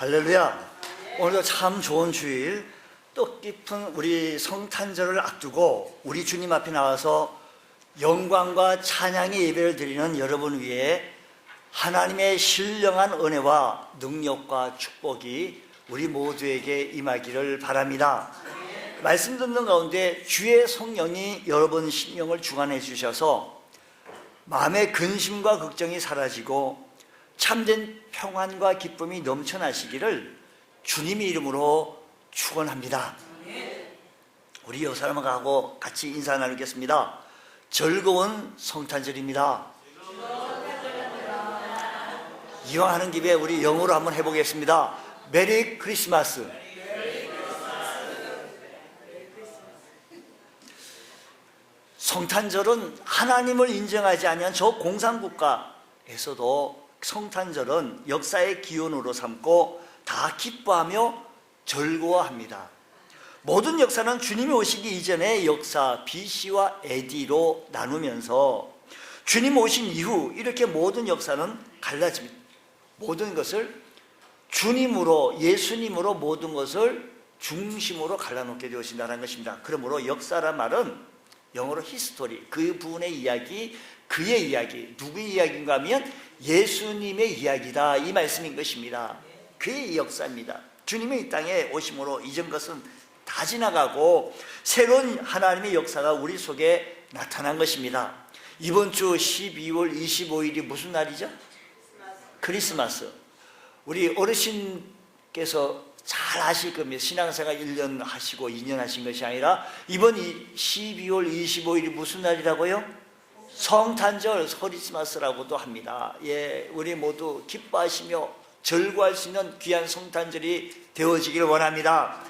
할렐루야. 오늘도 참 좋은 주일, 뜻깊은 우리 성탄절을 앞두고 우리 주님 앞에 나와서 영광과 찬양의 예배를 드리는 여러분 위에 하나님의 신령한 은혜와 능력과 축복이 우리 모두에게 임하기를 바랍니다. 말씀 듣는 가운데 주의 성령이 여러분 심령을 주관해 주셔서 마음의 근심과 걱정이 사라지고 참된 평안과 기쁨이 넘쳐나시기를 주님의 이름으로 축원합니다. 우리 여 사람하고 같이 인사 나누겠습니다. 즐거운 성탄절입니다. 이왕 하는 김에 우리 영어로 한번 해보겠습니다. 메리 크리스마스. 성탄절은 하나님을 인정하지 않은 저 공산국가에서도 성탄절은 역사의 기원으로 삼고 다 기뻐하며 즐거워합니다. 모든 역사는 주님이 오시기 이전의 역사 BC와 AD로 나누면서 주님 오신 이후 이렇게 모든 역사는 갈라집니다. 모든 것을 주님으로, 예수님으로 모든 것을 중심으로 갈라놓게 되어진다는 것입니다. 그러므로 역사란 말은 영어로 히스토리, 그 부분의 이야기, 그의 이야기, 누구의 이야기인가 하면 예수님의 이야기다, 이 말씀인 것입니다. 그의 역사입니다. 주님의 이 땅에 오심으로 이전 것은 다 지나가고 새로운 하나님의 역사가 우리 속에 나타난 것입니다. 이번 주 12월 25일이 무슨 날이죠? 크리스마스. 우리 어르신께서 잘 아실 겁니다. 신앙생활 1년 하시고 2년 하신 것이 아니라 이번 12월 25일이 무슨 날이라고요? 성탄절, 크리스마스라고도 합니다. 예, 우리 모두 기뻐하시며 즐거워할 수 있는 귀한 성탄절이 되어지길 원합니다.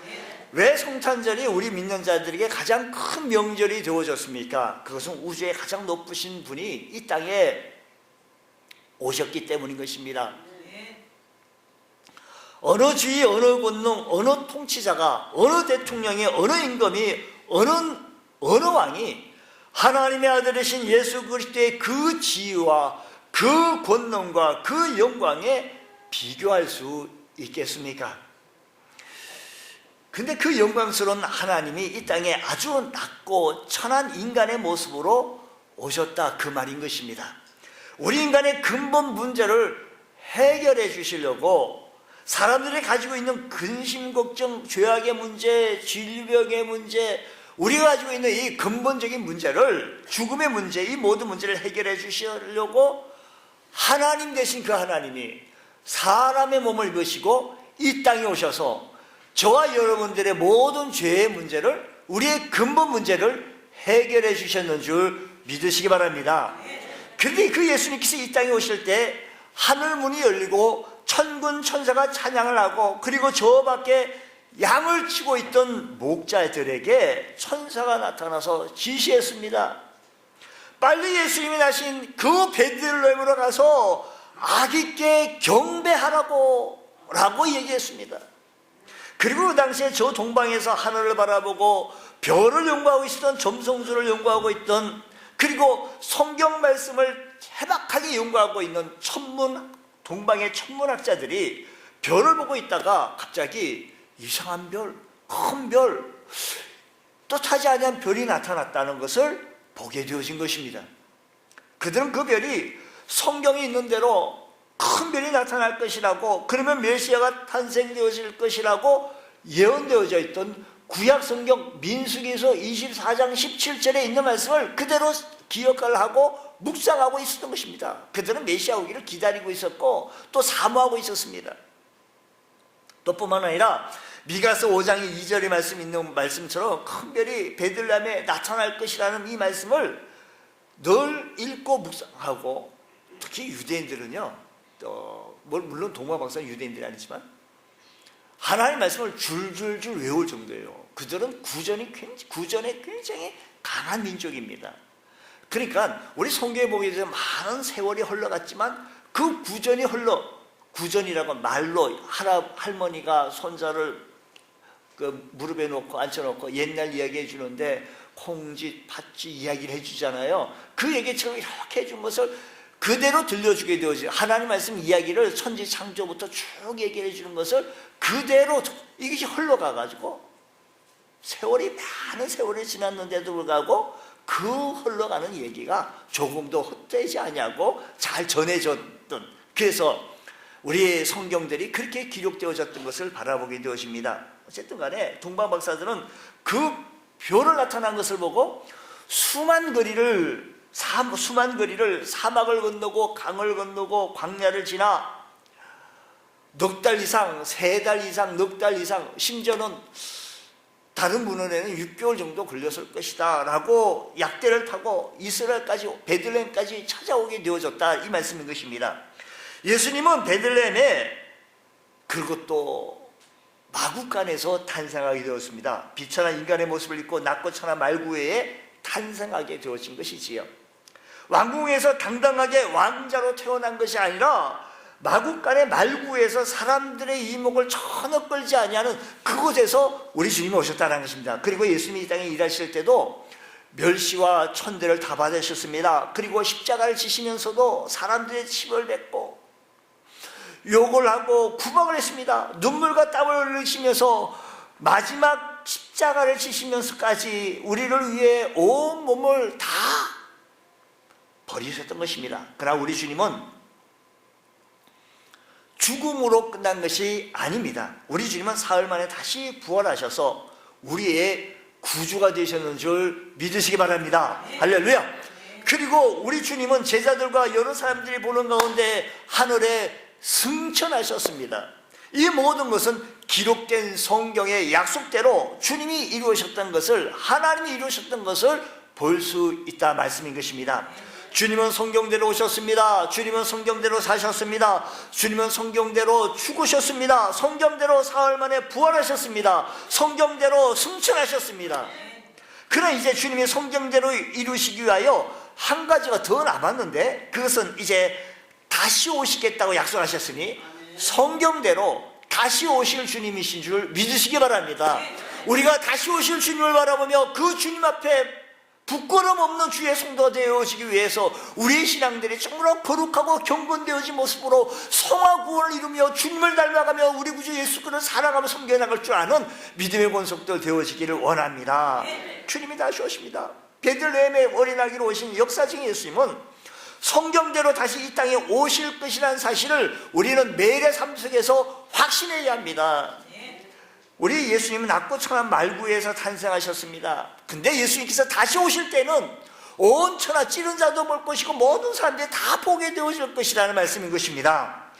왜 성탄절이 우리 믿는 자들에게 가장 큰 명절이 되어졌습니까? 그것은 우주의 가장 높으신 분이 이 땅에 오셨기 때문인 것입니다. 어느 주의, 어느 권능, 어느 통치자가, 어느 대통령이, 어느 임금이, 어느 왕이 하나님의 아들이신 예수 그리스도의 그 지위와 그 권능과 그 영광에 비교할 수 있겠습니까? 근데 그 영광스러운 하나님이 이 땅에 아주 낮고 천한 인간의 모습으로 오셨다, 그 말인 것입니다. 우리 인간의 근본 문제를 해결해 주시려고 사람들이 가지고 있는 근심, 걱정, 죄악의 문제, 질병의 문제, 우리가 가지고 있는 이 근본적인 문제를, 죽음의 문제, 이 모든 문제를 해결해 주시려고 하나님 되신 그 하나님이 사람의 몸을 입으시고 이 땅에 오셔서 저와 여러분들의 모든 죄의 문제를, 우리의 근본 문제를 해결해 주셨는 줄 믿으시기 바랍니다. 그런데 그 예수님께서 이 땅에 오실 때 하늘 문이 열리고 천군 천사가 찬양을 하고, 그리고 저 밖에 양을 치고 있던 목자들에게 천사가 나타나서 지시했습니다. 빨리 예수님이 나신 그 베들레헴으로 가서 아기께 경배하라고 라고 얘기했습니다. 그리고 그 당시에 저 동방에서 하늘을 바라보고 별을 연구하고 있었던, 점성술을 연구하고 있던, 그리고 성경 말씀을 해박하게 연구하고 있는 동방의 천문학자들이 별을 보고 있다가 갑자기 이상한 별, 큰 별, 뜻하지 않은 별이 나타났다는 것을 보게 되어진 것입니다. 그들은 그 별이 성경에 있는 대로 큰 별이 나타날 것이라고, 그러면 메시아가 탄생되어질 것이라고 예언되어져 있던 구약 성경 민수기서 24장 17절에 있는 말씀을 그대로 기억을 하고 묵상하고 있었던 것입니다. 그들은 메시아 오기를 기다리고 있었고 또 사모하고 있었습니다. 또 뿐만 아니라 미가서 5장 2절의 말씀 있는 말씀처럼 큰 별이 베들레헴에 나타날 것이라는 이 말씀을 늘 읽고 묵상하고, 특히 유대인들은요, 물론 동방박사는 유대인들이 아니지만 하나님의 말씀을 줄줄줄 외울 정도예요. 그들은 구전에 굉장히 강한 민족입니다. 그러니까 우리 성경에 보게 되면 많은 세월이 흘러갔지만 그 구전이라고 말로 할머니가 손자를 그 무릎에 놓고 앉혀놓고 옛날 이야기 해주는데 콩쥐, 팥쥐 이야기를 해주잖아요. 그 얘기처럼 이렇게 해준 것을 그대로 들려주게 되어지 하나님 말씀 이야기를 천지 창조부터 쭉 얘기해 주는 것을 그대로 이것이 흘러가가지고 많은 세월이 지났는데도 불구하고 그 흘러가는 얘기가 조금도 헛되지 않냐고 잘 전해졌던, 그래서 우리의 성경들이 그렇게 기록되어졌던 것을 바라보게 되어집니다. 어쨌든 간에 동방 박사들은 그 별을 나타난 것을 보고 수만 거리를 사막을 건너고 강을 건너고 광야를 지나 넉 달 이상, 3달 이상, 넉 달 이상, 심지어는 다른 문헌에는 6개월 정도 걸렸을 것이다 라고 약대를 타고 이스라엘까지, 베들레헴까지 찾아오게 되어졌다, 이 말씀인 것입니다. 예수님은 베들레헴에, 그리고 또 마구간에서 탄생하게 되었습니다. 비천한 인간의 모습을 입고 낮고 천한 말구에 탄생하게 되어진 것이지요. 왕궁에서 당당하게 왕자로 태어난 것이 아니라 마구간의 말구에서 사람들의 이목을 전혀 끌지 아니하는 그곳에서 우리 주님이 오셨다는 것입니다. 그리고 예수님이 이 땅에 일하실 때도 멸시와 천대를 다 받으셨습니다. 그리고 십자가를 지시면서도 사람들의 침을 뱉고 욕을 하고 구박을 했습니다. 눈물과 땀을 흘리시면서 마지막 십자가를 지시면서까지 우리를 위해 온 몸을 다 버리셨던 것입니다. 그러나 우리 주님은 죽음으로 끝난 것이 아닙니다. 우리 주님은 사흘 만에 다시 부활하셔서 우리의 구주가 되셨는 줄 믿으시기 바랍니다. 할렐루야. 그리고 우리 주님은 제자들과 여러 사람들이 보는 가운데 하늘에 승천하셨습니다. 이 모든 것은 기록된 성경의 약속대로 주님이 이루셨던 것을, 하나님이 이루셨던 것을 볼 수 있다 말씀인 것입니다. 주님은 성경대로 오셨습니다. 주님은 성경대로 사셨습니다. 주님은 성경대로 죽으셨습니다. 성경대로 사흘 만에 부활하셨습니다. 성경대로 승천하셨습니다. 그러나 이제 주님이 성경대로 이루시기 위하여 한 가지가 더 남았는데, 그것은 이제 다시 오시겠다고 약속하셨으니 성경대로 다시 오실 주님이신 줄 믿으시기 바랍니다. 우리가 다시 오실 주님을 바라보며 그 주님 앞에 부끄럼 없는 주의 성도가 되어지기 위해서 우리의 신앙들이 정말 거룩하고 경건되어진 모습으로 성화 구원을 이루며 주님을 닮아가며 우리 구주 예수 그리스도를 살아가며 섬겨나갈 줄 아는 믿음의 권속들 되어지기를 원합니다. 주님이 다시 오십니다. 베들레헴의 어린아기로 오신 역사적인 예수님은 성경대로 다시 이 땅에 오실 것이라는 사실을 우리는 매일의 삶 속에서 확신해야 합니다. 우리 예수님은 낮고 천한 말구에서 탄생하셨습니다. 근데 예수님께서 다시 오실 때는 온 천하 찌른 자도 볼 것이고 모든 사람들이 다 보게 되어질 것이라는 말씀인 것입니다.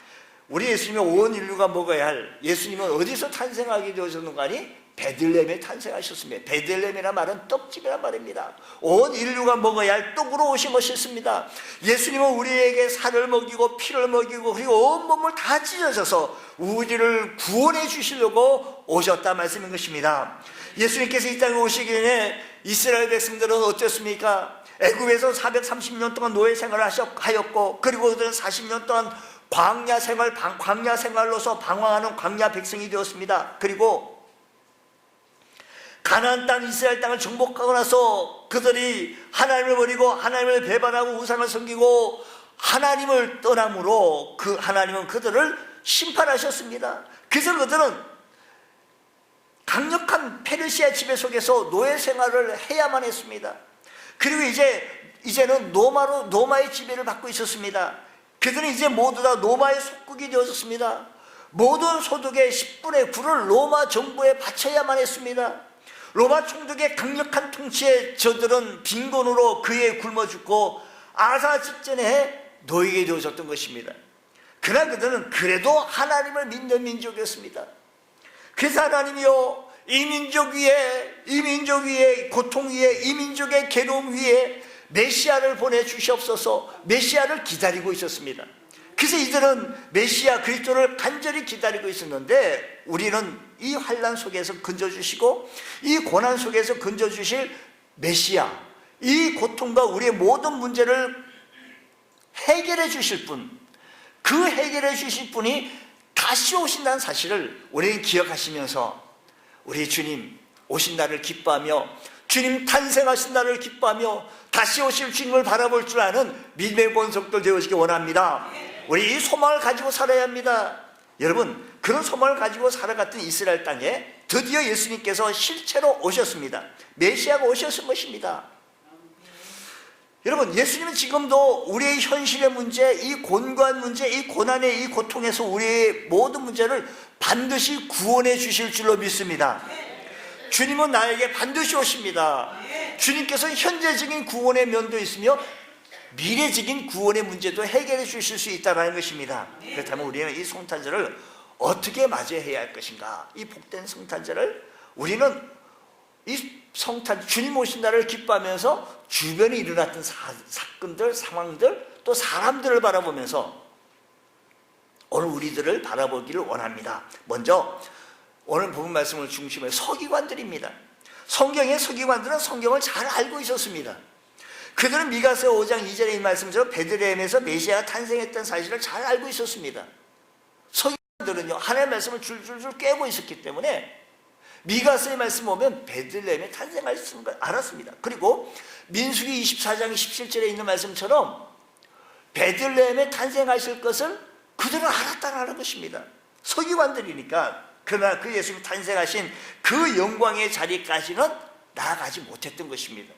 우리 예수님의 온 인류가 먹어야 할, 예수님은 어디서 탄생하게 되어졌는가 하니 베들레헴에 탄생하셨습니다. 베들레헴이라는 말은 떡집이란 말입니다. 온 인류가 먹어야 할 떡으로 오신 것이었습니다. 예수님은 우리에게 살을 먹이고 피를 먹이고 그리고 온 몸을 다 찢어져서 우리를 구원해 주시려고 오셨다 말씀인 것입니다. 예수님께서 이 땅에 오시기 전에 이스라엘 백성들은 어땠습니까? 애굽에서 430년 동안 노예 생활을 하였고, 그리고 그들은 40년 동안 광야 생활로서 방황하는 광야 백성이 되었습니다. 그리고 가나안 땅 이스라엘 땅을 정복하고 나서 그들이 하나님을 버리고 하나님을 배반하고 우상을 섬기고 하나님을 떠남으로 그 하나님은 그들을 심판하셨습니다. 그래서 그들은 강력한 페르시아 지배 속에서 노예 생활을 해야만 했습니다. 그리고 이제는 노마의 지배를 받고 있었습니다. 그들은 이제 모두 다 로마의 속국이 되어졌습니다. 모든 소득의 10분의 9를 로마 정부에 바쳐야만 했습니다. 로마 총독의 강력한 통치에 저들은 빈곤으로 그에 굶어 죽고 아사 직전에 놓이게 되어졌던 것입니다. 그러나 그들은 그래도 하나님을 믿는 민족이었습니다. 그래서 하나님이요, 이 민족 위에 고통 위에, 이 민족의 괴로움 위에 메시아를 보내주시옵소서, 메시아를 기다리고 있었습니다. 그래서 이들은 메시아 그리스도를 간절히 기다리고 있었는데, 우리는 이 환난 속에서 건져주시고 이 고난 속에서 건져주실 메시아, 이 고통과 우리의 모든 문제를 해결해 주실 분, 그 해결해 주실 분이 다시 오신다는 사실을 우리는 기억하시면서 우리 주님 오신 날을 기뻐하며 주님 탄생하신 날을 기뻐하며 다시 오실 주님을 바라볼 줄 아는 믿음의 본속들 되어지기 원합니다. 우리 이 소망을 가지고 살아야 합니다. 여러분, 그런 소망을 가지고 살아갔던 이스라엘 땅에 드디어 예수님께서 실체로 오셨습니다. 메시아가 오셨을 것입니다. 여러분, 예수님은 지금도 우리의 현실의 문제, 이 곤고한 문제, 이 고난의 이 고통에서 우리의 모든 문제를 반드시 구원해 주실 줄로 믿습니다. 주님은 나에게 반드시 오십니다. 주님께서 현재적인 구원의 면도 있으며 미래적인 구원의 문제도 해결해 주실 수 있다는 것입니다. 그렇다면 우리는 이 성탄절을 어떻게 맞이해야 할 것인가? 이 복된 성탄절을 우리는 이 성탄, 주님 오신 날을 기뻐하면서 주변에 일어났던 사건들, 상황들, 또 사람들을 바라보면서 오늘 우리들을 바라보기를 원합니다. 먼저 오늘 본문 말씀을 중심으로 서기관들입니다. 성경의 서기관들은 성경을 잘 알고 있었습니다. 그들은 미가서 5장 2절의 이 말씀처럼 베들레헴에서 메시아가 탄생했다는 사실을 잘 알고 있었습니다. 서기관들은요, 하나님의 말씀을 줄줄줄 깨고 있었기 때문에 미가서의 말씀 보면 베들레헴에 탄생하신 걸 알았습니다. 그리고 민수기 24장 17절에 있는 말씀처럼 베들레헴에 탄생하실 것을 그들은 알았다는 것입니다. 서기관들이니까. 그러나 그 예수님 탄생하신 그 영광의 자리까지는 나아가지 못했던 것입니다.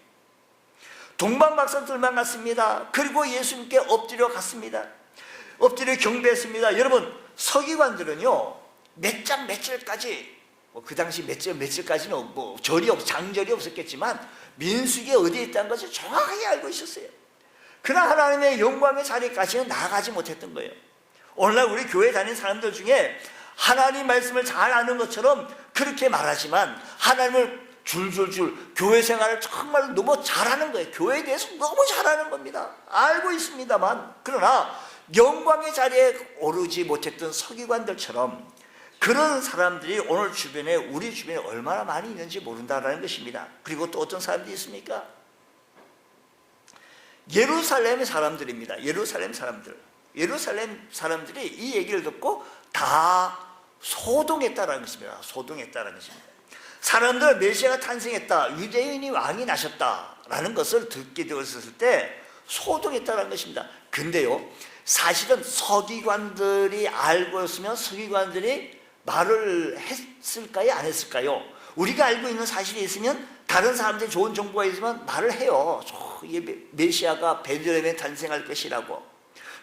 동방박사들만 갔습니다. 그리고 예수님께 엎드려 갔습니다. 엎드려 경배했습니다. 여러분, 서기관들은요, 몇 장 몇 절까지, 그 당시 몇 절 몇 절까지는 장절이 없었겠지만 민수기에 어디에 있다는 것을 정확하게 알고 있었어요. 그러나 하나님의 영광의 자리까지는 나아가지 못했던 거예요. 오늘날 우리 교회 다니는 사람들 중에 하나님 말씀을 잘 아는 것처럼 그렇게 말하지만 하나님을 줄줄줄 교회 생활을 정말 너무 잘하는 거예요. 교회에 대해서 너무 잘하는 겁니다. 알고 있습니다만, 그러나 영광의 자리에 오르지 못했던 서기관들처럼 그런 사람들이 오늘 주변에, 우리 주변에 얼마나 많이 있는지 모른다는 것입니다. 그리고 또 어떤 사람들이 있습니까? 예루살렘의 사람들입니다. 예루살렘 사람들이 이 얘기를 듣고 다 소동했다라는 것입니다. 소동했다라는 것입니다. 사람들 메시아가 탄생했다, 유대인이 왕이 나셨다라는 것을 듣게 되었을 때 소동했다라는 것입니다. 근데요, 사실은 서기관들이 알고 있으면 서기관들이 말을 했을까요? 안 했을까요? 우리가 알고 있는 사실이 있으면, 다른 사람들이 좋은 정보가 있으면 말을 해요. 메시아가 베들레헴에 탄생할 것이라고.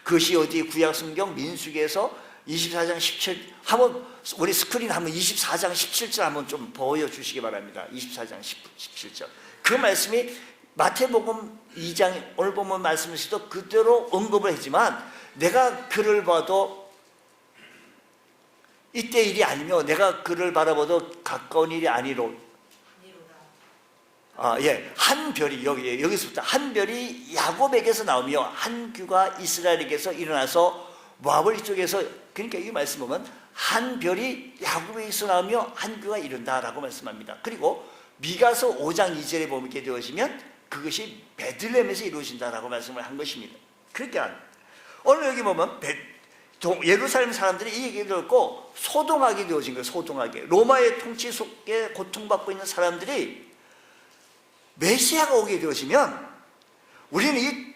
그것이 어디 구약성경 민수기에서 24장 17, 한번 우리 스크린 한번 24장 17절 한번 좀 보여주시기 바랍니다. 24장 17절. 그 말씀이 마태복음 2장 오늘 보면 말씀에서도 그대로 언급을 했지만, 내가 그를 봐도 이때 일이 아니며 내가 그를 바라봐도 가까운 일이 아니로. 한 별이 여기서부터 한 별이 야곱에게서 나오며 한 규가 이스라엘에게서 일어나서 모압을 이쪽에서, 그러니까 이 말씀 보면 한 별이 야곱에게서 나오며 한 규가 이른다라고 말씀합니다. 그리고 미가서 5장 2절에 보게 되어지면 그것이 베들레헴에서 이루어진다라고 말씀을 한 것입니다. 그러니까 오늘 여기 보면 예루살렘 사람들이 이 얘기를 듣고 소동하게 되어진 거예요. 소동하게. 로마의 통치 속에 고통받고 있는 사람들이 메시아가 오게 되어지면 우리는 이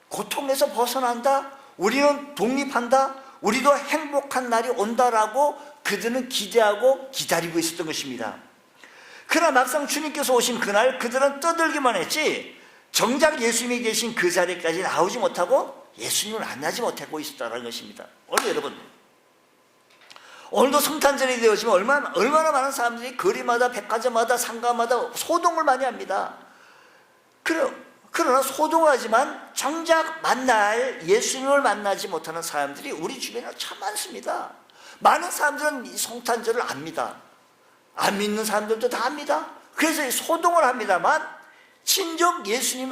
고통에서 벗어난다, 우리는 독립한다, 우리도 행복한 날이 온다라고 그들은 기대하고 기다리고 있었던 것입니다. 그러나 막상 주님께서 오신 그날 그들은 떠들기만 했지 정작 예수님이 계신 그 자리까지 나오지 못하고 예수님을 만나지 못하고 있었다는 것입니다. 오늘 여러분, 오늘도 성탄절이 되어지면 얼마나 많은 사람들이 거리마다 백화점마다 상가마다 소동을 많이 합니다. 그러나 소동하지만 정작 만날 예수님을 만나지 못하는 사람들이 우리 주변에 참 많습니다. 많은 사람들은 이 성탄절을 압니다. 안 믿는 사람들도 다 압니다. 그래서 소동을 합니다만 친정 예수님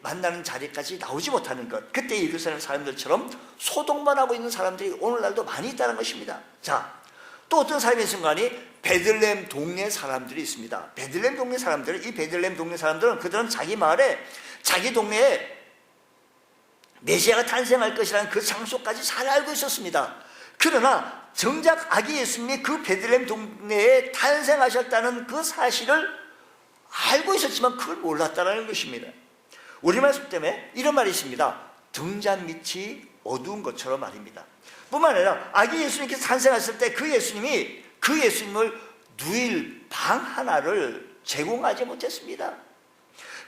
만나는 자리까지 나오지 못하는 것, 그때 예루살렘 사람들처럼 소동만 하고 있는 사람들이 오늘날도 많이 있다는 것입니다. 자, 또 어떤 사람이 있는가니 베들레헴 동네 사람들이 있습니다. 베들레헴 동네 사람들은, 이 베들레헴 동네 사람들은 그들은 자기 마을에, 자기 동네에 메시아가 탄생할 것이라는 그 장소까지 잘 알고 있었습니다. 그러나 정작 아기 예수님이 그 베들레헴 동네에 탄생하셨다는 그 사실을 알고 있었지만 그걸 몰랐다는 것입니다. 우리말 속 때문에 이런 말이 있습니다. 등잔 밑이 어두운 것처럼 말입니다. 뿐만 아니라 아기 예수님께서 탄생하셨을 때 그 예수님을 누일 방 하나를 제공하지 못했습니다.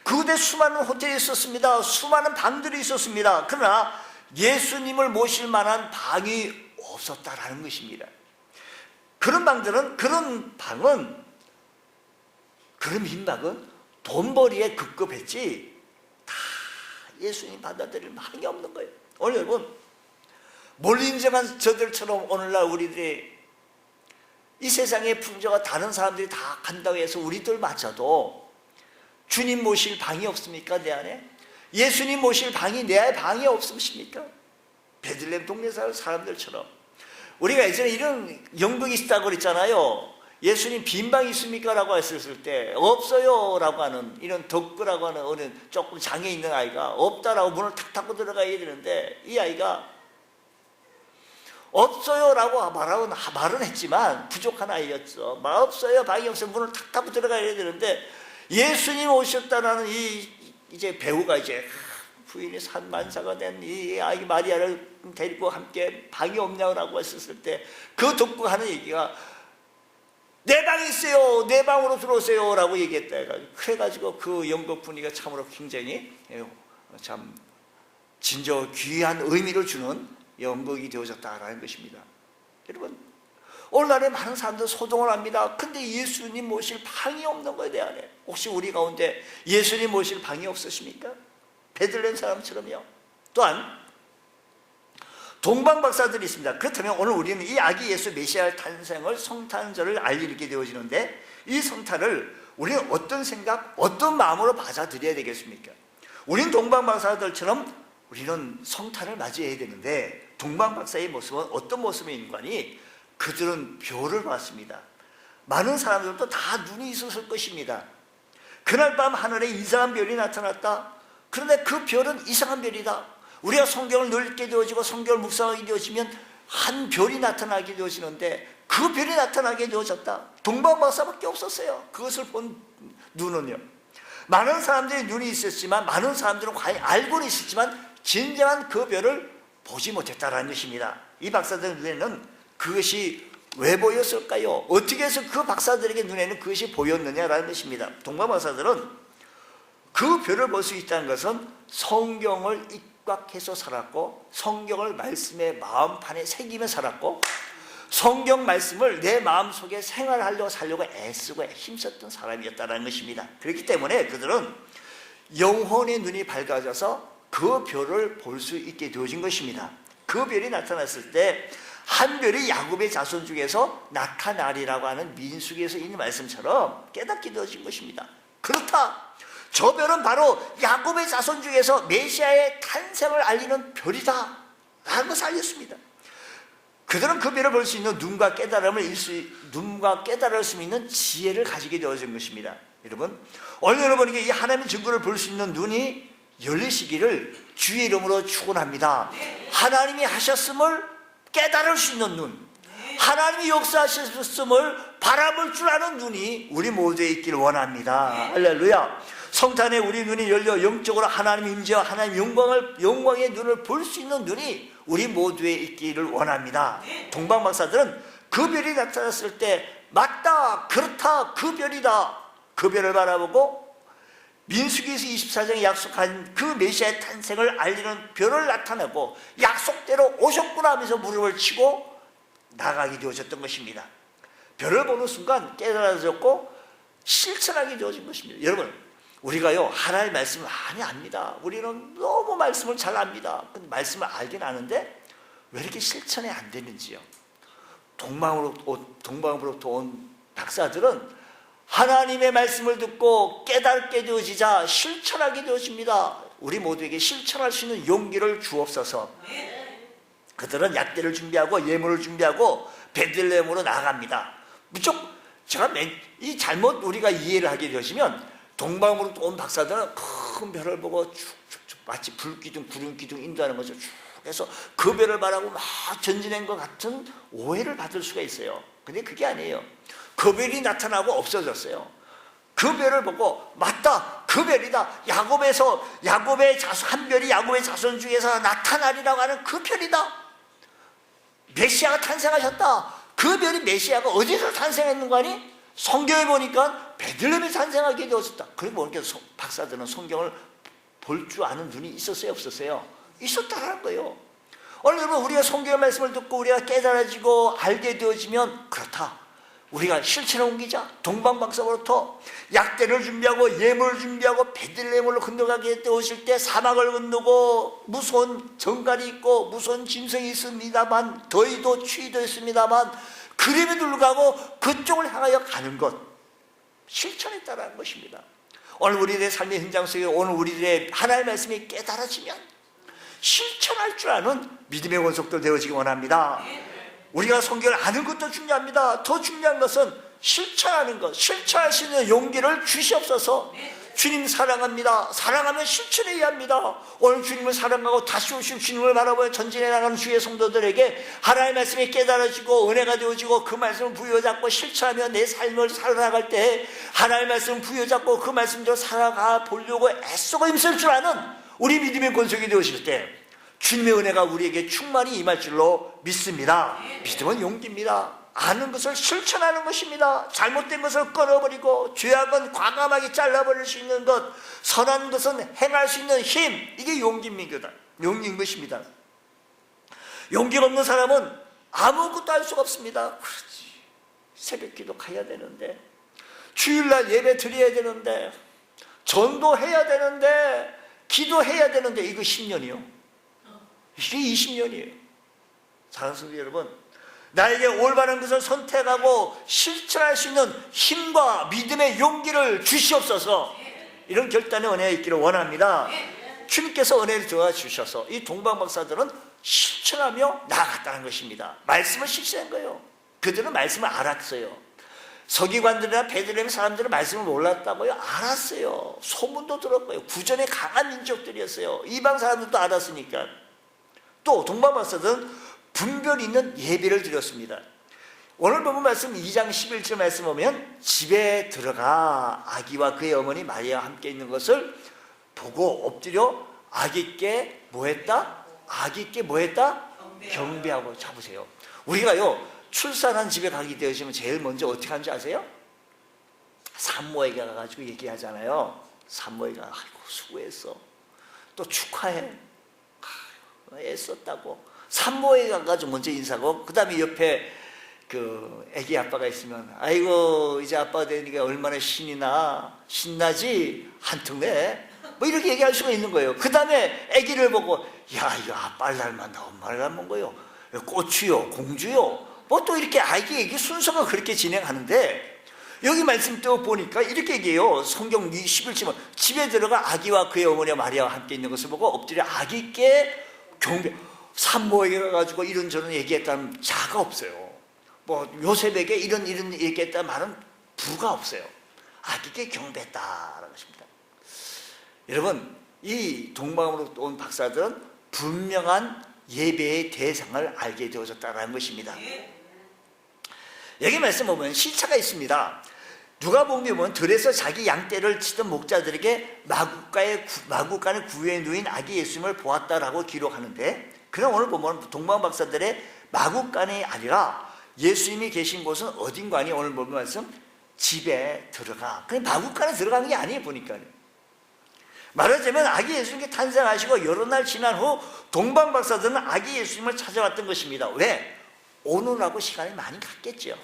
그곳에 수많은 호텔이 있었습니다. 수많은 방들이 있었습니다. 그러나 예수님을 모실 만한 방이 없었다라는 것입니다. 그런 방은 그런 민박은 돈벌이에 급급했지 다 예수님 받아들일 방이 없는 거예요. 오늘 여러분 멀리 인정한 저들처럼 오늘날 우리들이 이 세상의 풍조가 다른 사람들이 다 간다고 해서 우리들마저도 주님 모실 방이 없습니까? 내 안에? 예수님 모실 방이 내 안에 방이 없으십니까? 베들레헴 동네 사람들처럼 우리가 예전에 이런 연극이 있다고 그랬잖아요. 예수님 빈방 있습니까? 라고 했을 때 없어요 라고 하는 이런 덕구라고 하는 어느 조금 장애 있는 아이가 없다라고 문을 탁 닫고 들어가야 되는데 이 아이가 없어요 라고 말은 했지만 부족한 아이였죠. 없어요, 방이 없어요, 문을 탁 닫고 들어가야 되는데 예수님 오셨다라는 이제 배우가 이제 부인이 산만사가 된 이 아이 마리아를 데리고 함께 방이 없냐고 했었을 때 그 덕구가 하는 얘기가 내 방이 있어요, 내 방으로 들어오세요 라고 얘기했다 해가지고 그래가지고 그 연극 분위기가 참으로 굉장히 참 진저 귀한 의미를 주는 연극이 되어졌다라는 것입니다. 여러분 오늘날에 많은 사람들 소동을 합니다. 근데 예수님 모실 방이 없는 거에 대하네. 혹시 우리 가운데 예수님 모실 방이 없으십니까? 베들레헴 사람처럼요. 또한 동방 박사들이 있습니다. 그렇다면 오늘 우리는 이 아기 예수 메시아 탄생을 성탄절을 알리게 되어지는데 이 성탄을 우리는 어떤 생각, 어떤 마음으로 받아들여야 되겠습니까? 우리는 동방 박사들처럼 우리는 성탄을 맞이해야 되는데 동방 박사의 모습은 어떤 모습인가니 그들은 별을 봤습니다. 많은 사람들도 다 눈이 있었을 것입니다. 그날 밤 하늘에 이상한 별이 나타났다. 그런데 그 별은 이상한 별이다. 우리가 성경을 읽게 되어지고 성경을 묵상하게 되어지면 한 별이 나타나게 되어지는데 그 별이 나타나게 되어졌다. 동방 박사밖에 없었어요. 그것을 본 눈은요. 많은 사람들이 눈이 있었지만 많은 사람들은 과연 알고는 있었지만 진정한 그 별을 보지 못했다라는 것입니다. 이 박사들 눈에는 그것이 왜 보였을까요? 어떻게 해서 그 박사들에게 눈에는 그것이 보였느냐라는 것입니다. 동방 박사들은 그 별을 볼 수 있다는 것은 성경을 입각해서 살았고 성경을 말씀의 마음판에 새기며 살았고 성경 말씀을 내 마음속에 살려고 애쓰고 힘썼던 사람이었다는 것입니다. 그렇기 때문에 그들은 영혼의 눈이 밝아져서 그 별을 볼 수 있게 되어진 것입니다. 그 별이 나타났을 때 한 별이 야곱의 자손 중에서 나타나리라고 하는 민수기에서 있는 말씀처럼 깨닫게 되어진 것입니다. 그렇다. 저 별은 바로 야곱의 자손 중에서 메시아의 탄생을 알리는 별이다 라는 것을 알렸습니다. 그들은 그 별을 볼 수 있는 눈과 깨달을 수 있는 지혜를 가지게 되어진 것입니다. 여러분 오늘 여러분에게 이 하나님의 증거를 볼 수 있는 눈이 열리시기를 주의 이름으로 축원합니다. 하나님이 하셨음을 깨달을 수 있는 눈, 하나님이 역사하셨음을 바라볼 줄 아는 눈이 우리 모두에 있기를 원합니다. 할렐루야. 성탄에 우리 눈이 열려 영적으로 하나님의 임재와 하나님의 영광의 눈을 볼 수 있는 눈이 우리 모두에 있기를 원합니다. 동방 박사들은 그 별이 나타났을 때 맞다, 그렇다, 그 별이다, 그 별을 바라보고 민수기에서 24장에 약속한 그 메시아의 탄생을 알리는 별을 나타내고 약속대로 오셨구나 하면서 무릎을 치고 나가게 되어졌던 것입니다. 별을 보는 순간 깨달아졌고 실천하게 되어진 것입니다. 여러분 우리가요 하나님의 말씀을 많이 압니다. 우리는 너무 말씀을 잘 압니다. 근데 말씀을 알긴 아는데 왜 이렇게 실천이 안 되는지요. 동방으로부터 온 박사들은 하나님의 말씀을 듣고 깨닫게 되어지자 실천하게 되어집니다. 우리 모두에게 실천할 수 있는 용기를 주옵소서. 그들은 약대를 준비하고 예물을 준비하고 베들레헴으로 나아갑니다. 제가 잘못 우리가 이해를 하게 되시면 동방으로 온 박사들은 큰 별을 보고 쭉쭉쭉 마치 불기둥 구름기둥 인도하는 거죠. 쭉 해서 그 별을 바라고 막 전진한 것 같은 오해를 받을 수가 있어요. 근데 그게 아니에요. 그 별이 나타나고 없어졌어요. 그 별을 보고 맞다, 그 별이다. 야곱의 자손, 한 별이 야곱의 자손 중에서 나타나리라고 하는 그 별이다. 메시아가 탄생하셨다. 그 별이 메시아가 어디서 탄생했는 거 아니? 성경에 보니까 베들레헴에 탄생하게 되었었다. 그리고 보니까 박사들은 성경을 볼 줄 아는 눈이 있었어요, 없었어요? 있었다라는 거예요. 오늘 여러분, 우리가 성경의 말씀을 듣고 우리가 깨달아지고 알게 되어지면 그렇다. 우리가 실천에 옮기자. 동방박사로부터 약대를 준비하고 예물을 준비하고 베들레헴으로 건너가게 되었을 때 사막을 건너고 무서운 정갈이 있고 무서운 짐승이 있습니다만, 더위도 추위도 있습니다만, 그림에 둘러가고 그쪽을 향하여 가는 것, 실천에 따라한 것입니다. 오늘 우리들의 삶의 현장 속에 오늘 우리들의 하나님의 말씀이 깨달아지면 실천할 줄 아는 믿음의 원석도 되어지기 원합니다. 우리가 성경을 아는 것도 중요합니다. 더 중요한 것은 실천하는 것, 실천할 수 있는 용기를 주시옵소서. 주님 사랑합니다. 사랑하면 실천해야 합니다. 오늘 주님을 사랑하고 다시 오실 주님을 바라보며 전진해 나가는 주의 성도들에게 하나님의 말씀이 깨달아지고 은혜가 되어지고 그 말씀을 부여잡고 실천하며 내 삶을 살아나갈 때 하나님의 말씀을 부여잡고 그 말씀대로 살아가 보려고 애쓰고 힘쓸 줄 아는 우리 믿음의 권속이 되어질 때 주님의 은혜가 우리에게 충만히 임할 줄로 믿습니다. 믿음은 용기입니다. 아는 것을 실천하는 것입니다. 잘못된 것을 끊어버리고 죄악은 과감하게 잘라버릴 수 있는 것, 선한 것은 행할 수 있는 힘, 이게 용기입니다. 용기인 것입니다. 용기가 없는 사람은 아무것도 할 수가 없습니다. 그렇지, 새벽기도 가야 되는데, 주일날 예배 드려야 되는데, 전도해야 되는데, 기도해야 되는데, 이거 10년이요. 이게 20년이에요. 사랑하는 성도 여러분, 나에게 올바른 것을 선택하고 실천할 수 있는 힘과 믿음의 용기를 주시옵소서. 이런 결단의 은혜가 있기를 원합니다. 주님께서 은혜를 주어 주셔서 이 동방박사들은 실천하며 나아갔다는 것입니다. 말씀을 실천한 거예요. 그들은 말씀을 알았어요. 서기관들이나 베들레헴 사람들은 말씀을 몰랐다고요? 알았어요. 소문도 들었고요. 구전에 강한 민족들이었어요. 이방 사람들도 알았으니까. 또 동방박사들은 분별 있는 예배를 드렸습니다. 오늘 본문 말씀 2장 11절 말씀 보면 집에 들어가 아기와 그의 어머니 마리아와 함께 있는 것을 보고 엎드려 아기께 뭐했다? 아기께 뭐했다? 경배하고. 잡으세요. 우리가요 출산한 집에 가게 되시면 제일 먼저 어떻게 하는지 아세요? 산모에게 가가지고 얘기하잖아요. 산모에게 아이고 수고했어, 또 축하해, 애썼다고. 산모에 가가지고 먼저 인사하고, 그 다음에 옆에 그 애기 아빠가 있으면 아이고 이제 아빠가 되니까 얼마나 신나지 한턱내, 뭐 이렇게 얘기할 수가 있는 거예요. 그 다음에 애기를 보고 야 이거 아빠를 닮았나 엄마를 닮은 거요, 꼬추요 공주요, 뭐 또 이렇게 아기 얘기 순서가 그렇게 진행하는데, 여기 말씀 또 보니까 이렇게 얘기해요. 성경 11절 집에 들어가 아기와 그의 어머니와 마리아와 함께 있는 것을 보고 엎드려 아기께 경배. 산모에게 가가지고 이런저런 얘기했다는 자가 없어요. 뭐 요셉에게 이런 얘기했다는 말은 부가 없어요. 아기께 경배했다라는 것입니다. 여러분, 이 동방으로 온 박사들은 분명한 예배의 대상을 알게 되어졌다는 것입니다. 여기 말씀 보면 시차가 있습니다. 누가복음에 보면 들에서 자기 양떼를 치던 목자들에게 마구간의 구유에 누인 아기 예수님을 보았다라고 기록하는데, 그럼 오늘 보면 동방박사들의 마구간이 아니라 예수님이 계신 곳은 어딘가니? 오늘 보면 말씀 집에 들어가. 그냥 마구간에 들어가는 게 아니에요. 보니까 말하자면 아기 예수님께 탄생하시고 여러 날 지난 후 동방박사들은 아기 예수님을 찾아왔던 것입니다. 왜? 오늘하고 시간이 많이 갔겠죠.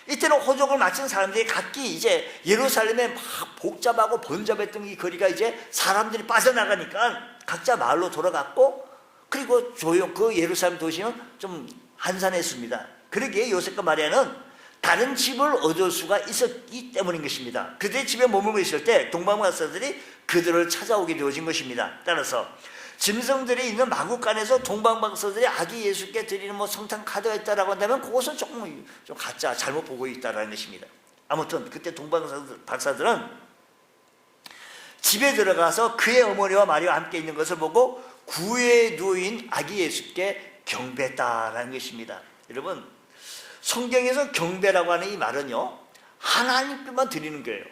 이때는 호적을 마친 사람들이 각기 이제 예루살렘에 막 복잡하고 번잡했던 이 거리가 이제 사람들이 빠져나가니까 각자 마을로 돌아갔고, 그리고 그 예루살렘 도시는 좀 한산했습니다. 그러기에 요셉과 마리아는 다른 집을 얻을 수가 있었기 때문인 것입니다. 그들의 집에 머물고 있을 때 동방박사들이 그들을 찾아오게 되어진 것입니다. 따라서 짐승들이 있는 마구간에서 동방박사들이 아기 예수께 드리는 뭐 성탄 카드가 있다라고 한다면 그것은 조금 좀 가짜, 잘못 보고 있다라는 것입니다. 아무튼 그때 동방박사들은 집에 들어가서 그의 어머니와 마리아와 함께 있는 것을 보고 구유에 누인 아기 예수께 경배했다라는 것입니다. 여러분, 성경에서 경배라고 하는 이 말은요, 하나님께만 드리는 거예요.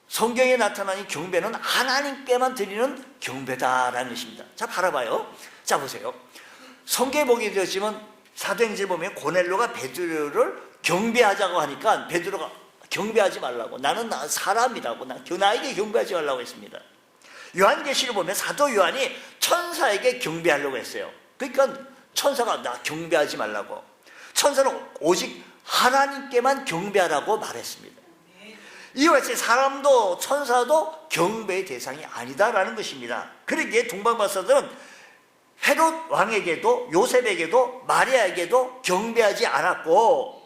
성경에 나타나는 경배는 하나님께만 드리는 경배다라는 것입니다. 자, 바라봐요. 자, 보세요. 성경에 보게 되었지만 사도행전에 보면 고넬료가 베드로를 경배하자고 하니까 베드로가 경배하지 말라고, 나는 사람이라고, 나에게 경배하지 말라고 했습니다. 요한계시를 보면 사도 요한이 천사에게 경배하려고 했어요. 그러니까 천사가 나 경배하지 말라고, 천사는 오직 하나님께만 경배하라고 말했습니다. 이와 같이 사람도 천사도 경배의 대상이 아니다라는 것입니다. 그러기에 동방박사들은 헤롯 왕에게도 요셉에게도 마리아에게도 경배하지 않았고,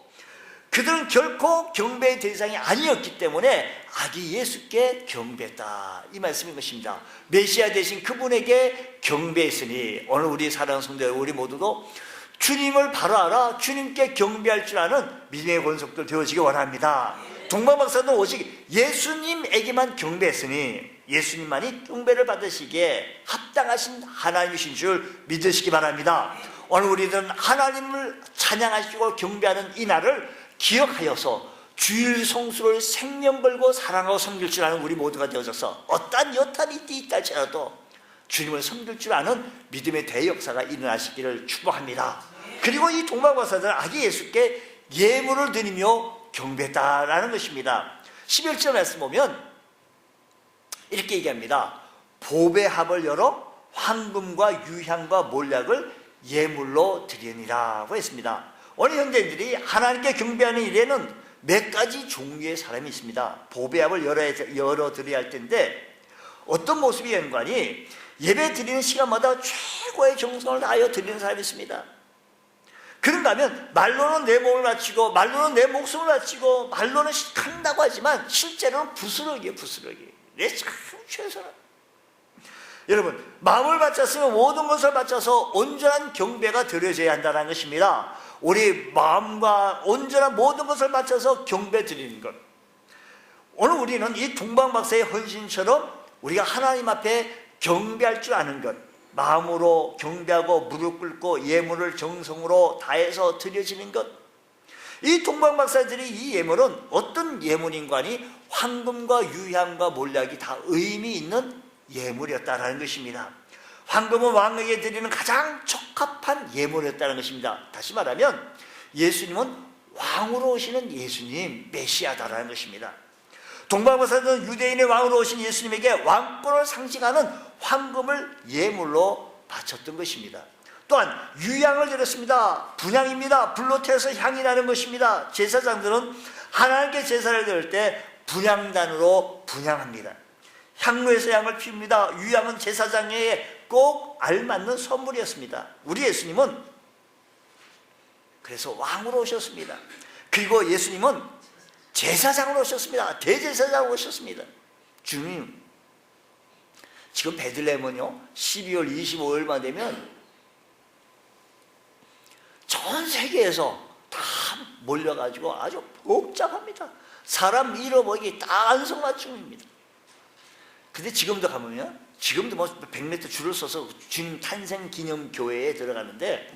그들은 결코 경배의 대상이 아니었기 때문에 아기 예수께 경배했다, 이 말씀인 것입니다. 메시아 되신 그분에게 경배했으니 오늘 우리 사랑하는 성도 여러분, 우리 모두도 주님을 바로 알아 주님께 경배할 줄 아는 믿음의 권속들 되어지기 원합니다. 동방박사는 오직 예수님에게만 경배했으니 예수님만이 경배를 받으시기에 합당하신 하나님이신 줄 믿으시기 바랍니다. 오늘 우리들은 하나님을 찬양하시고 경배하는 이 날을 기억하여서 주일 성수를 생명 걸고 사랑하고 섬길 줄 아는 우리 모두가 되어져서 어떠한 여탄이 있다 할지라도 주님을 섬길 줄 아는 믿음의 대역사가 일어나시기를 축복합니다. 그리고 이 동방박사들은 아기 예수께 예물을 드리며 경배했다라는 것입니다. 11절 말씀 보면 이렇게 얘기합니다. 보배합을 열어 황금과 유향과 몰약을 예물로 드리니라고 했습니다. 오늘 형제들이 하나님께 경배하는 일에는 몇 가지 종류의 사람이 있습니다. 보배합을 열어 드려야 할 텐데 어떤 모습이 연관이 예배 드리는 시간마다 최고의 정성을 다하여 드리는 사람이 있습니다. 그런가 하면 말로는 내 몸을 바치고 말로는 내 목숨을 바치고 말로는 한다고 하지만 실제로는 부스러기예요. 부스러기. 내 참 최선을. 여러분, 마음을 바쳤으면 모든 것을 바쳐서 온전한 경배가 드려져야 한다는 것입니다. 우리 마음과 온전한 모든 것을 바쳐서 경배 드리는 것. 오늘 우리는 이 동방박사의 헌신처럼 우리가 하나님 앞에 경배할 줄 아는 것, 마음으로 경배하고 무릎 꿇고 예물을 정성으로 다해서 드려지는 것. 이 동방박사들이 이 예물은 어떤 예물인가니 황금과 유향과 몰약이 다 의미 있는 예물이었다는 것입니다. 황금은 왕에게 드리는 가장 적합한 예물이었다는 것입니다. 다시 말하면 예수님은 왕으로 오시는 예수님, 메시아다라는 것입니다. 동방박사들은 유대인의 왕으로 오신 예수님에게 왕권을 상징하는 황금을 예물로 바쳤던 것입니다. 또한 유향을 드렸습니다. 분향입니다. 불로 태워서 향이 나는 것입니다. 제사장들은 하나님께 제사를 드릴 때 분향단으로 분향합니다. 향로에서 향을 피웁니다. 유향은 제사장에게 꼭 알맞는 선물이었습니다. 우리 예수님은 그래서 왕으로 오셨습니다. 그리고 예수님은 제사장으로 오셨습니다. 대제사장으로 오셨습니다. 주님, 지금 베들레헴은요 12월 25일만 되면 전 세계에서 다 몰려가지고 아주 복잡합니다. 사람 잃어버리기 다 안성맞춤입니다. 근데 지금도 가면요, 지금도 뭐 100m 줄을 서서 주님 탄생 기념 교회에 들어가는데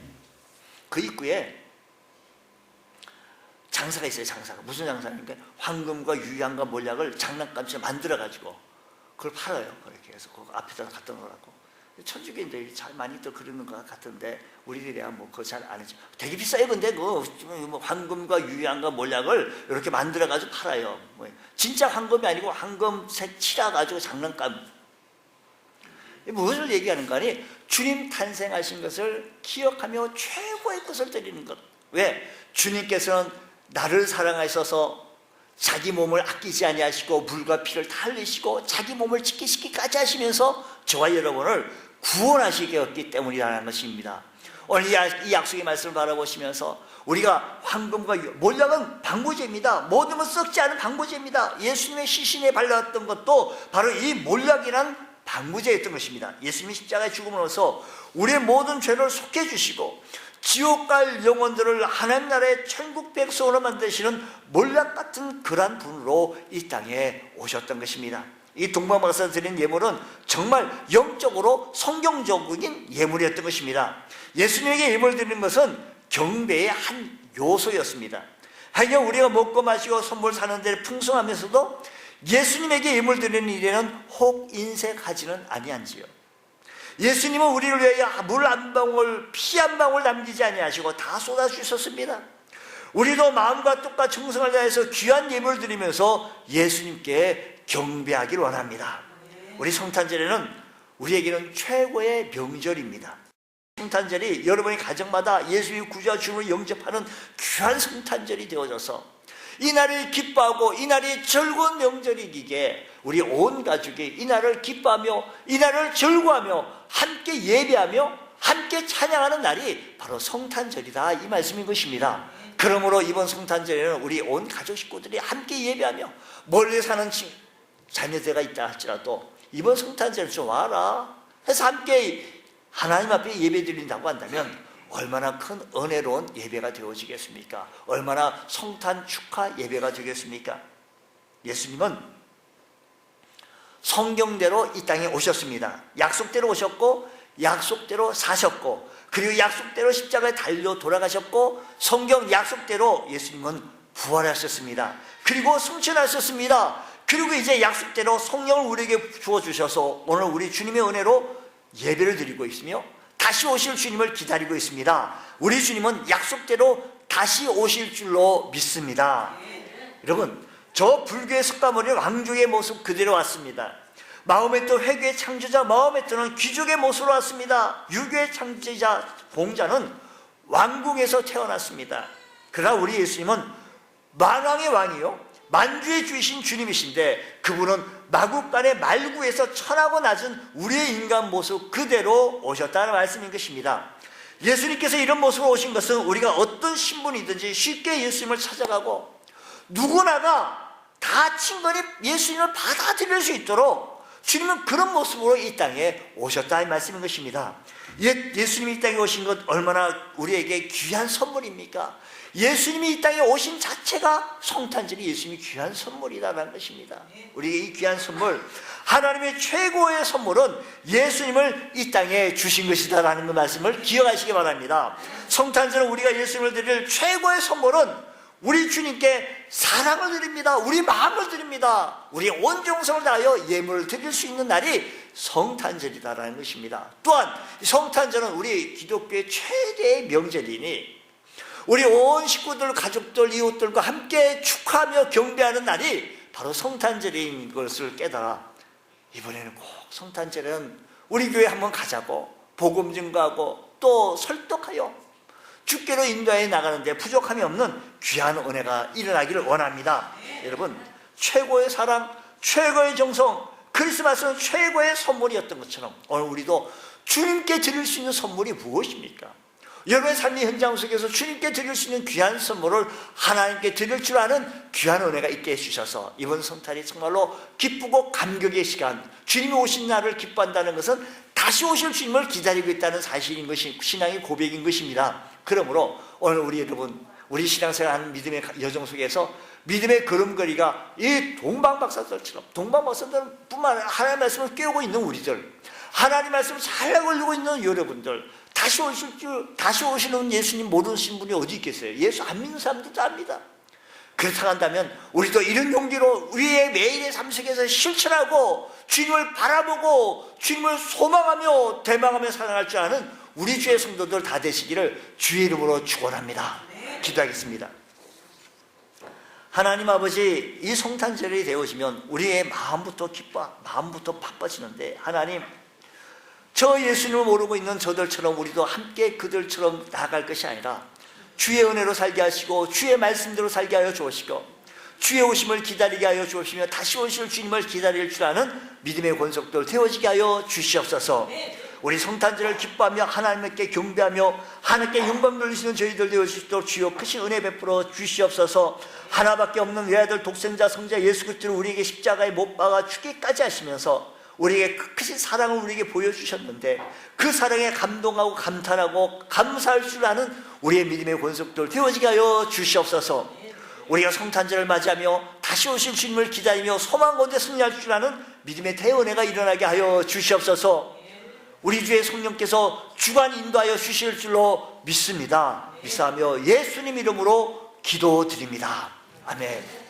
그 입구에 장사가 있어요. 장사가 무슨 장사입니까? 황금과 유향과 몰약을 장난감처럼 만들어가지고 그걸 팔아요. 그렇게 해서 그 앞에다 갖다 놓으라고. 천주교인들이 잘 많이들 그러는 것 같은데 우리들이야 뭐 그거 잘 안 하죠. 되게 비싸요. 근데 그 황금과 유향과 몰약을 이렇게 만들어가지고 팔아요. 뭐 진짜 황금이 아니고 황금색 칠해가지고 장난감. 무엇을 얘기하는 거 아니? 주님 탄생하신 것을 기억하며 최고의 것을 드리는 것. 왜? 주님께서는 나를 사랑하셔서 자기 몸을 아끼지 아니하시고 물과 피를 다 흘리시고 자기 몸을 지키시기까지 하시면서 저와 여러분을 구원하시기 때문이라는 것입니다. 오늘 이 약속의 말씀을 바라보시면서 우리가 황금과 몰약은 방부제입니다. 모든 것 썩지 않은 방부제입니다. 예수님의 시신에 발랐던 것도 바로 이 몰약이란 방부제였던 것입니다. 예수님이 십자가에 죽음으로써 우리의 모든 죄를 속해 주시고 지옥 갈 영혼들을 하나님 나라의 천국 백성으로 만드시는 몰약 같은 그러한 분으로 이 땅에 오셨던 것입니다. 이 동방박사 드린 예물은 정말 영적으로 성경적인 예물이었던 것입니다. 예수님에게 예물 드리는 것은 경배의 한 요소였습니다. 하여 우리가 먹고 마시고 선물 사는 데 풍성하면서도 예수님에게 예물 드리는 일에는 혹 인색하지는 아니한지요. 예수님은 우리를 위하여 물 한 방울, 피 한 방울 남기지 아니하시고 다 쏟아주셨습니다. 우리도 마음과 뜻과 정성을 다해서 귀한 예물을 드리면서 예수님께 경배하기를 원합니다. 우리 성탄절에는 우리에게는 최고의 명절입니다. 성탄절이 여러분의 가정마다 예수의 구주와 주님을 영접하는 귀한 성탄절이 되어져서 이날을 기뻐하고 이날이 즐거운 명절이기에 우리 온 가족이 이날을 기뻐하며 이날을 즐거워하며 함께 예배하며 함께 찬양하는 날이 바로 성탄절이다, 이 말씀인 것입니다. 그러므로 이번 성탄절에는 우리 온 가족 식구들이 함께 예배하며 멀리 사는 자녀들가 있다 할지라도 이번 성탄절에 좀 와라 해서 함께 하나님 앞에 예배 드린다고 한다면 얼마나 큰 은혜로운 예배가 되어지겠습니까? 얼마나 성탄 축하 예배가 되겠습니까? 예수님은 성경대로 이 땅에 오셨습니다. 약속대로 오셨고 약속대로 사셨고 그리고 약속대로 십자가에 달려 돌아가셨고 성경 약속대로 예수님은 부활하셨습니다. 그리고 승천하셨습니다. 그리고 이제 약속대로 성령을 우리에게 부어주셔서 오늘 우리 주님의 은혜로 예배를 드리고 있으며 다시 오실 주님을 기다리고 있습니다. 우리 주님은 약속대로 다시 오실 줄로 믿습니다. 여러분, 저 불교의 석가모니 왕족의 모습 그대로 왔습니다. 마호메트 회교의 창조자 마호메트는 귀족의 모습으로 왔습니다. 유교의 창조자 공자는 왕궁에서 태어났습니다. 그러나 우리 예수님은 만왕의 왕이요 만주의 주이신 주님이신데 그분은 마국간의 말구에서 천하고 낮은 우리의 인간 모습 그대로 오셨다는 말씀인 것입니다. 예수님께서 이런 모습으로 오신 것은 우리가 어떤 신분이든지 쉽게 예수님을 찾아가고 누구나가 다 친근히 예수님을 받아들일 수 있도록 주님은 그런 모습으로 이 땅에 오셨다는 말씀인 것입니다. 예수님이 이 땅에 오신 것 얼마나 우리에게 귀한 선물입니까? 예수님이 이 땅에 오신 자체가 성탄절이 예수님이 귀한 선물이라는 것입니다. 우리에게 이 귀한 선물, 하나님의 최고의 선물은 예수님을 이 땅에 주신 것이다라는 그 말씀을 기억하시기 바랍니다. 성탄절은 우리가 예수님을 드릴 최고의 선물은 우리 주님께 사랑을 드립니다. 우리 마음을 드립니다. 우리 온 정성을 다하여 예물을 드릴 수 있는 날이 성탄절이다라는 것입니다. 또한 성탄절은 우리 기독교의 최대의 명절이니 우리 온 식구들, 가족들, 이웃들과 함께 축하하며 경배하는 날이 바로 성탄절인 것을 깨달아 이번에는 꼭 성탄절에는 우리 교회 한번 가자고 복음 증거하고 또 설득하여 주께로 인도해 나가는데 부족함이 없는 귀한 은혜가 일어나기를 원합니다. 여러분, 최고의 사랑, 최고의 정성, 크리스마스는 최고의 선물이었던 것처럼 오늘 우리도 주님께 드릴 수 있는 선물이 무엇입니까? 여러분의 삶의 현장 속에서 주님께 드릴 수 있는 귀한 선물을 하나님께 드릴 줄 아는 귀한 은혜가 있게 해주셔서 이번 성탄이 정말로 기쁘고 감격의 시간, 주님이 오신 날을 기뻐한다는 것은 다시 오실 주님을 기다리고 있다는 사실인 것이 신앙의 고백인 것입니다. 그러므로 오늘 우리 여러분, 우리 신앙생활하는 믿음의 여정 속에서 믿음의 걸음걸이가 이 동방박사들처럼, 동방박사들 뿐만 아니라 하나님의 말씀을 깨우고 있는 우리들, 하나님의 말씀을 잘 걸리고 있는 여러분들, 다시 오시는 예수님 모르는 분이 어디 있겠어요? 예수 안 믿는 사람들도 압니다. 그렇다고 한다면 우리도 이런 용기로 우리의 매일의 삶 속에서 실천하고 주님을 바라보고 주님을 소망하며 대망하며 살아갈 줄 아는 우리 주의 성도들 다 되시기를 주의 이름으로 축원합니다. 기도하겠습니다. 하나님 아버지, 이 성탄절이 되어지면 우리의 마음부터 마음부터 바빠지는데 하나님, 저 예수님을 모르고 있는 저들처럼 우리도 함께 그들처럼 나아갈 것이 아니라 주의 은혜로 살게 하시고 주의 말씀대로 살게 하여 주시고 주의 오심을 기다리게 하여 주시며 다시 오실 주님을 기다릴 줄 아는 믿음의 권속들 되어지게 하여 주시옵소서. 우리 성탄절을 기뻐하며 하나님께 경배하며 하나님께 영광 돌리시는 저희들 되어 주시도록 주여 크신 은혜 베풀어 주시옵소서. 하나밖에 없는 외아들 독생자 성자 예수 그리스도를 우리에게 십자가에 못 박아 죽기까지 하시면서 우리에게 크신 사랑을 우리에게 보여주셨는데 그 사랑에 감동하고 감탄하고 감사할 줄 아는 우리의 믿음의 권속들 되어지게 하여 주시옵소서. 우리가 성탄절을 맞이하며 다시 오실 주님을 기다리며 소망 가운데 승리할 줄 아는 믿음의 대은혜가 일어나게 하여 주시옵소서. 우리 주의 성령께서 주관 인도하여 주실 줄로 믿습니다. 믿사하며 예수님 이름으로 기도드립니다. 아멘.